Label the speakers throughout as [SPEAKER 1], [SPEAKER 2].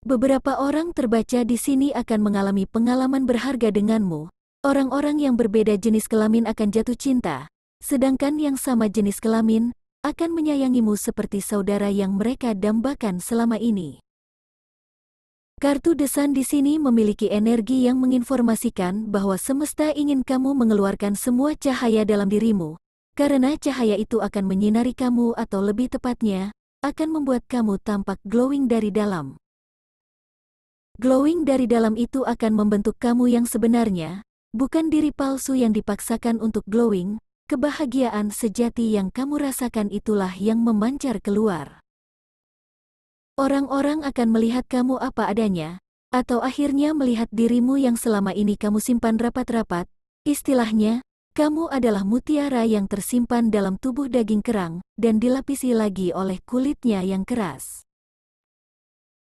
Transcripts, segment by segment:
[SPEAKER 1] Beberapa orang terbaca di sini akan mengalami pengalaman berharga denganmu. Orang-orang yang berbeda jenis kelamin akan jatuh cinta, sedangkan yang sama jenis kelamin akan menyayangimu seperti saudara yang mereka dambakan selama ini. Kartu desan di sini memiliki energi yang menginformasikan bahwa semesta ingin kamu mengeluarkan semua cahaya dalam dirimu, karena cahaya itu akan menyinari kamu atau lebih tepatnya, akan membuat kamu tampak glowing dari dalam. Glowing dari dalam itu akan membentuk kamu yang sebenarnya, bukan diri palsu yang dipaksakan untuk glowing. Kebahagiaan sejati yang kamu rasakan itulah yang memancar keluar. Orang-orang akan melihat kamu apa adanya, atau akhirnya melihat dirimu yang selama ini kamu simpan rapat-rapat. Istilahnya, kamu adalah mutiara yang tersimpan dalam tubuh daging kerang, dan dilapisi lagi oleh kulitnya yang keras.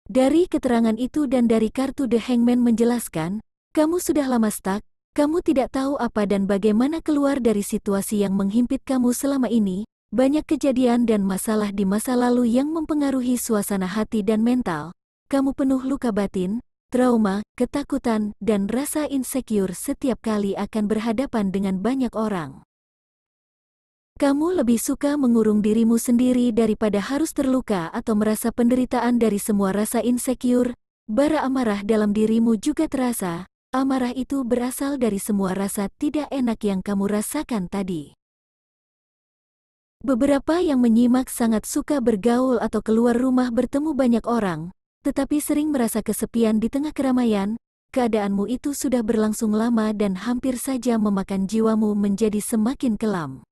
[SPEAKER 1] Dari keterangan itu dan dari kartu The Hangman menjelaskan, kamu sudah lama stuck, kamu tidak tahu apa dan bagaimana keluar dari situasi yang menghimpit kamu selama ini. Banyak kejadian dan masalah di masa lalu yang mempengaruhi suasana hati dan mental. Kamu penuh luka batin, trauma, ketakutan, dan rasa insecure setiap kali akan berhadapan dengan banyak orang. Kamu lebih suka mengurung dirimu sendiri daripada harus terluka atau merasa penderitaan dari semua rasa insecure. Bara amarah dalam dirimu juga terasa. Amarah itu berasal dari semua rasa tidak enak yang kamu rasakan tadi. Beberapa yang menyimak sangat suka bergaul atau keluar rumah bertemu banyak orang, tetapi sering merasa kesepian di tengah keramaian. Keadaanmu itu sudah berlangsung lama dan hampir saja memakan jiwamu menjadi semakin kelam.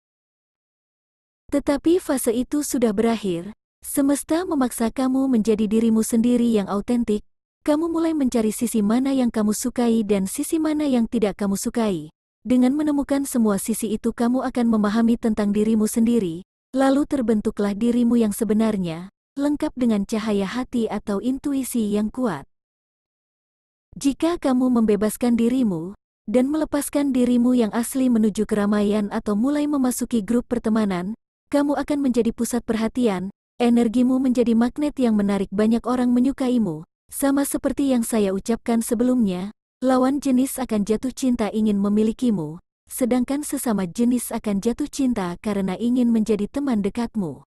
[SPEAKER 1] Tetapi fase itu sudah berakhir, semesta memaksa kamu menjadi dirimu sendiri yang autentik, kamu mulai mencari sisi mana yang kamu sukai dan sisi mana yang tidak kamu sukai. Dengan menemukan semua sisi itu kamu akan memahami tentang dirimu sendiri, lalu terbentuklah dirimu yang sebenarnya, lengkap dengan cahaya hati atau intuisi yang kuat. Jika kamu membebaskan dirimu, dan melepaskan dirimu yang asli menuju keramaian atau mulai memasuki grup pertemanan, kamu akan menjadi pusat perhatian, energimu menjadi magnet yang menarik banyak orang menyukaimu. Sama seperti yang saya ucapkan sebelumnya, lawan jenis akan jatuh cinta ingin memilikimu, sedangkan sesama jenis akan jatuh cinta karena ingin menjadi teman dekatmu.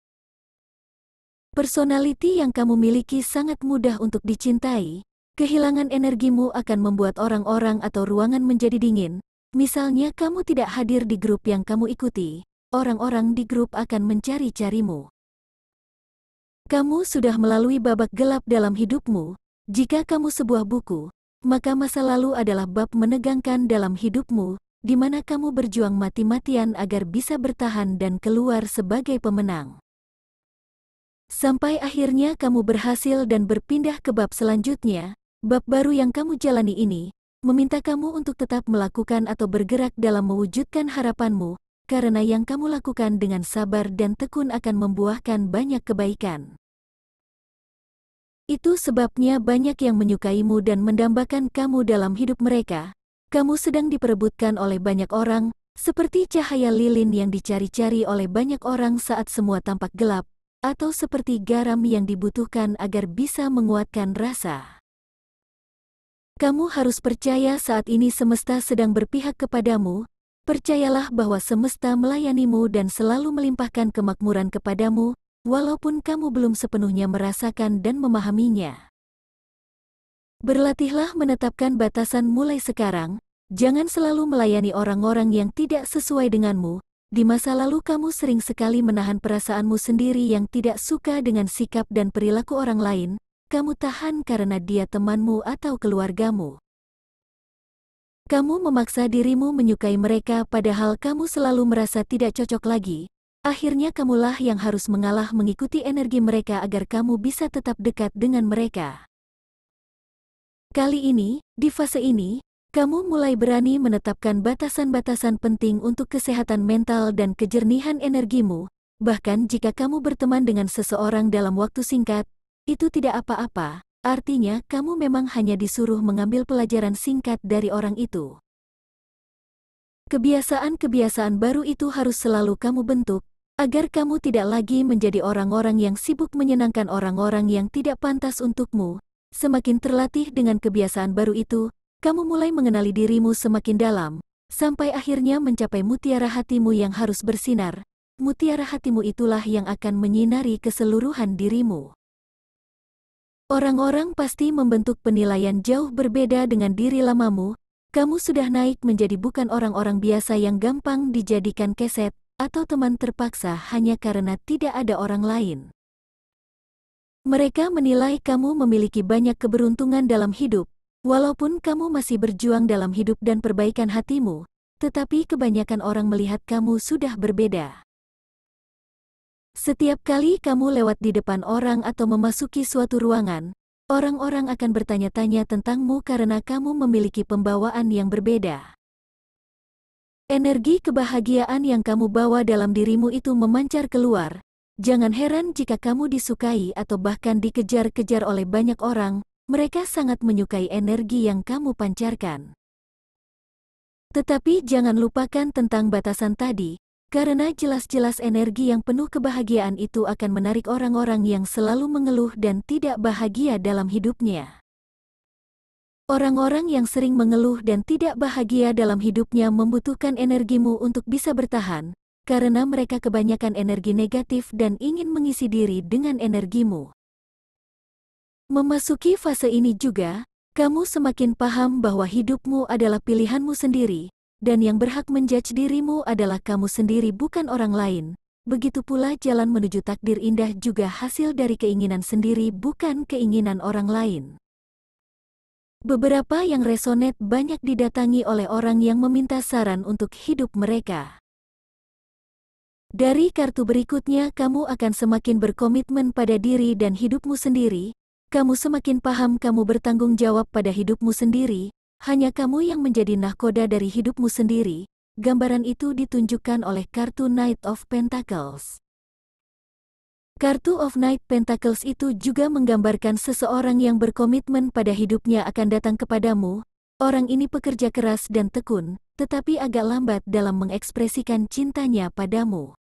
[SPEAKER 1] Personality yang kamu miliki sangat mudah untuk dicintai, kehilangan energimu akan membuat orang-orang atau ruangan menjadi dingin, misalnya kamu tidak hadir di grup yang kamu ikuti. Orang-orang di grup akan mencari-carimu. Kamu sudah melalui babak gelap dalam hidupmu. Jika kamu sebuah buku, maka masa lalu adalah bab menegangkan dalam hidupmu, di mana kamu berjuang mati-matian agar bisa bertahan dan keluar sebagai pemenang. Sampai akhirnya kamu berhasil dan berpindah ke bab selanjutnya. Bab baru yang kamu jalani ini, meminta kamu untuk tetap melakukan atau bergerak dalam mewujudkan harapanmu, karena yang kamu lakukan dengan sabar dan tekun akan membuahkan banyak kebaikan. Itu sebabnya banyak yang menyukaimu dan mendambakan kamu dalam hidup mereka. Kamu sedang diperebutkan oleh banyak orang, seperti cahaya lilin yang dicari-cari oleh banyak orang saat semua tampak gelap, atau seperti garam yang dibutuhkan agar bisa menguatkan rasa. Kamu harus percaya saat ini semesta sedang berpihak kepadamu. Percayalah bahwa semesta melayanimu dan selalu melimpahkan kemakmuran kepadamu, walaupun kamu belum sepenuhnya merasakan dan memahaminya. Berlatihlah menetapkan batasan mulai sekarang, jangan selalu melayani orang-orang yang tidak sesuai denganmu. Di masa lalu kamu sering sekali menahan perasaanmu sendiri yang tidak suka dengan sikap dan perilaku orang lain, kamu tahan karena dia temanmu atau keluargamu. Kamu memaksa dirimu menyukai mereka padahal kamu selalu merasa tidak cocok lagi. Akhirnya kamulah yang harus mengalah mengikuti energi mereka agar kamu bisa tetap dekat dengan mereka. Kali ini, di fase ini, kamu mulai berani menetapkan batasan-batasan penting untuk kesehatan mental dan kejernihan energimu. Bahkan jika kamu berteman dengan seseorang dalam waktu singkat, itu tidak apa-apa, artinya kamu memang hanya disuruh mengambil pelajaran singkat dari orang itu. Kebiasaan-kebiasaan baru itu harus selalu kamu bentuk, agar kamu tidak lagi menjadi orang-orang yang sibuk menyenangkan orang-orang yang tidak pantas untukmu. Semakin terlatih dengan kebiasaan baru itu, kamu mulai mengenali dirimu semakin dalam, sampai akhirnya mencapai mutiara hatimu yang harus bersinar. Mutiara hatimu itulah yang akan menyinari keseluruhan dirimu. Orang-orang pasti membentuk penilaian jauh berbeda dengan diri lamamu. Kamu sudah naik menjadi bukan orang-orang biasa yang gampang dijadikan keset atau teman terpaksa hanya karena tidak ada orang lain. Mereka menilai kamu memiliki banyak keberuntungan dalam hidup, walaupun kamu masih berjuang dalam hidup dan perbaikan hatimu, tetapi kebanyakan orang melihat kamu sudah berbeda. Setiap kali kamu lewat di depan orang atau memasuki suatu ruangan, orang-orang akan bertanya-tanya tentangmu karena kamu memiliki pembawaan yang berbeda. Energi kebahagiaan yang kamu bawa dalam dirimu itu memancar keluar. Jangan heran jika kamu disukai atau bahkan dikejar-kejar oleh banyak orang, mereka sangat menyukai energi yang kamu pancarkan. Tetapi jangan lupakan tentang batasan tadi, karena jelas-jelas energi yang penuh kebahagiaan itu akan menarik orang-orang yang selalu mengeluh dan tidak bahagia dalam hidupnya. Orang-orang yang sering mengeluh dan tidak bahagia dalam hidupnya membutuhkan energimu untuk bisa bertahan, karena mereka kebanyakan energi negatif dan ingin mengisi diri dengan energimu. Memasuki fase ini juga, kamu semakin paham bahwa hidupmu adalah pilihanmu sendiri, dan yang berhak menjudge dirimu adalah kamu sendiri bukan orang lain. Begitu pula jalan menuju takdir indah juga hasil dari keinginan sendiri bukan keinginan orang lain. Beberapa yang resonate banyak didatangi oleh orang yang meminta saran untuk hidup mereka. Dari kartu berikutnya kamu akan semakin berkomitmen pada diri dan hidupmu sendiri, kamu semakin paham kamu bertanggung jawab pada hidupmu sendiri, hanya kamu yang menjadi nahkoda dari hidupmu sendiri. Gambaran itu ditunjukkan oleh kartu Knight of Pentacles. Kartu of Knight Pentacles itu juga menggambarkan seseorang yang berkomitmen pada hidupnya akan datang kepadamu. Orang ini pekerja keras dan tekun, tetapi agak lambat dalam mengekspresikan cintanya padamu.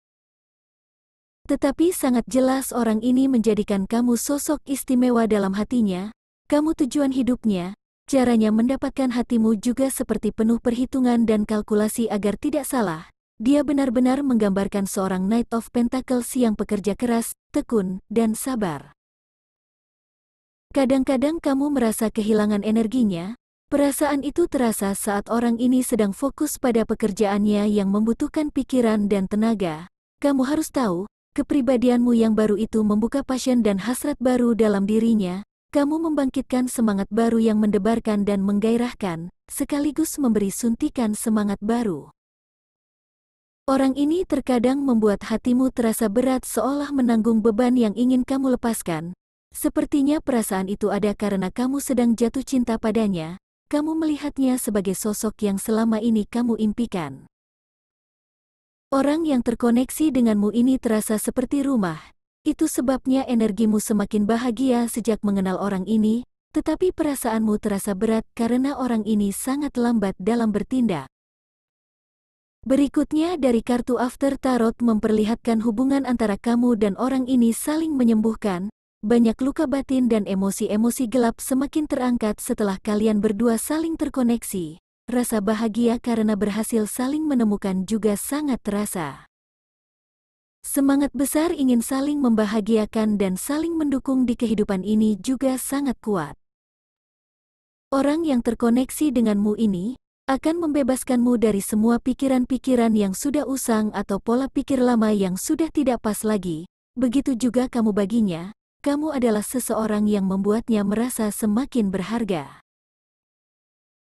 [SPEAKER 1] Tetapi sangat jelas orang ini menjadikan kamu sosok istimewa dalam hatinya, kamu tujuan hidupnya, caranya mendapatkan hatimu juga seperti penuh perhitungan dan kalkulasi agar tidak salah. Dia benar-benar menggambarkan seorang Knight of Pentacles yang pekerja keras, tekun, dan sabar. Kadang-kadang kamu merasa kehilangan energinya, perasaan itu terasa saat orang ini sedang fokus pada pekerjaannya yang membutuhkan pikiran dan tenaga. Kamu harus tahu, kepribadianmu yang baru itu membuka passion dan hasrat baru dalam dirinya, kamu membangkitkan semangat baru yang mendebarkan dan menggairahkan, sekaligus memberi suntikan semangat baru. Orang ini terkadang membuat hatimu terasa berat seolah menanggung beban yang ingin kamu lepaskan. Sepertinya perasaan itu ada karena kamu sedang jatuh cinta padanya, kamu melihatnya sebagai sosok yang selama ini kamu impikan. Orang yang terkoneksi denganmu ini terasa seperti rumah. Itu sebabnya energimu semakin bahagia sejak mengenal orang ini, tetapi perasaanmu terasa berat karena orang ini sangat lambat dalam bertindak. Berikutnya dari kartu After Tarot memperlihatkan hubungan antara kamu dan orang ini saling menyembuhkan. Banyak luka batin dan emosi-emosi gelap semakin terangkat setelah kalian berdua saling terkoneksi. Rasa bahagia karena berhasil saling menemukan juga sangat terasa. Semangat besar ingin saling membahagiakan dan saling mendukung di kehidupan ini juga sangat kuat. Orang yang terkoneksi denganmu ini akan membebaskanmu dari semua pikiran-pikiran yang sudah usang atau pola pikir lama yang sudah tidak pas lagi. Begitu juga kamu baginya, kamu adalah seseorang yang membuatnya merasa semakin berharga.